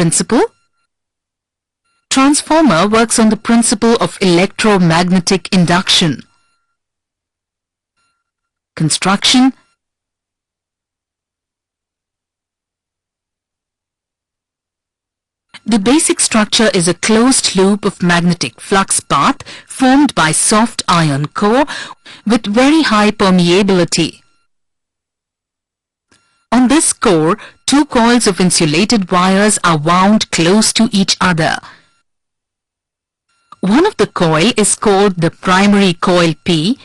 principle? Transformer works on the principle of electromagnetic induction. Construction. The basic structure is a closed loop of magnetic flux path formed by soft iron core with very high permeability. On this core, two coils of insulated wires are wound close to each other. One of the coil is called the primary coil P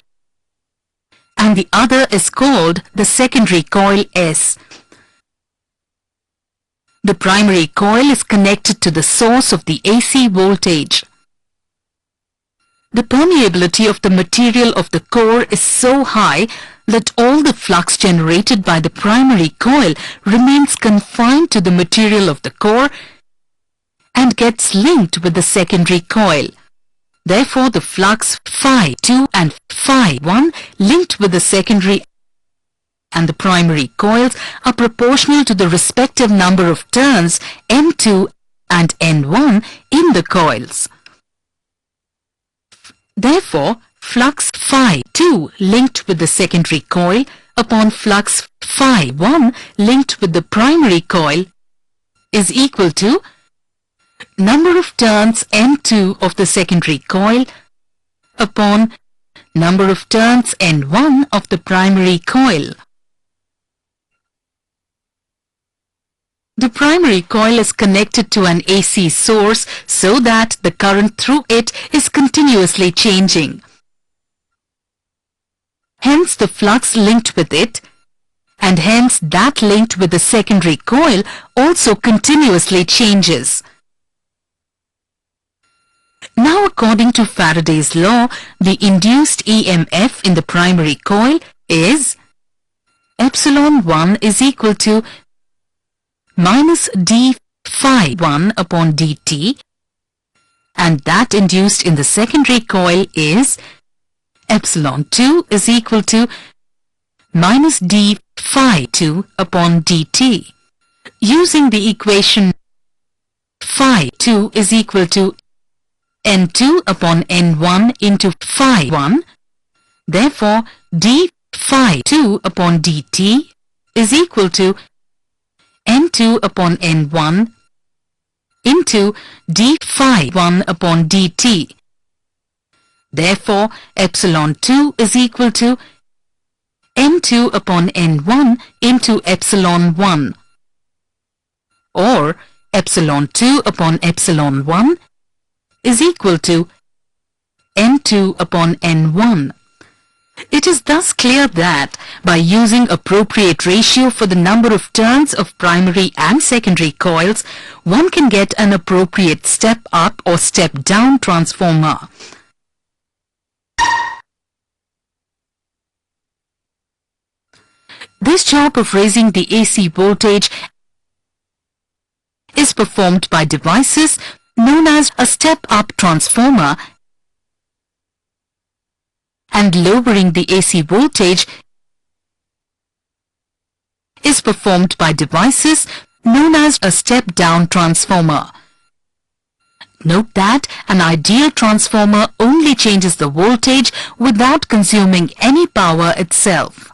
and the other is called the secondary coil S. The primary coil is connected to the source of the AC voltage. The permeability of the material of the core is so high that all the flux generated by the primary coil remains confined to the material of the core and gets linked with the secondary coil. Therefore, the flux Phi2 and Phi1 linked with the secondary and the primary coils are proportional to the respective number of turns N2 and N1 in the coils. Therefore, flux Phi2 linked with the secondary coil upon flux Phi1 linked with the primary coil is equal to number of turns N2 of the secondary coil upon number of turns N1 of the primary coil. The primary coil is connected to an AC source so that the current through it is continuously changing. Hence the flux linked with it and hence that linked with the secondary coil also continuously changes. Now according to Faraday's law, the induced EMF in the primary coil is epsilon 1 is equal to minus d Phi1 upon dt, and that induced in the secondary coil is epsilon 2 is equal to minus d Phi2 upon dt. Using the equation Phi2 is equal to N2 upon N1 into Phi1, therefore d Phi2 upon dt is equal to N2 upon N1 into d Phi1 upon dt. Therefore, epsilon 2 is equal to N2 upon N1 into epsilon 1, or epsilon 2 upon epsilon 1 is equal to N2 upon N1. It is thus clear that by using appropriate ratio for the number of turns of primary and secondary coils, one can get an appropriate step up or step down transformer. This job of raising the AC voltage is performed by devices known as a step-up transformer, and lowering the AC voltage is performed by devices known as a step-down transformer. Note that an ideal transformer only changes the voltage without consuming any power itself.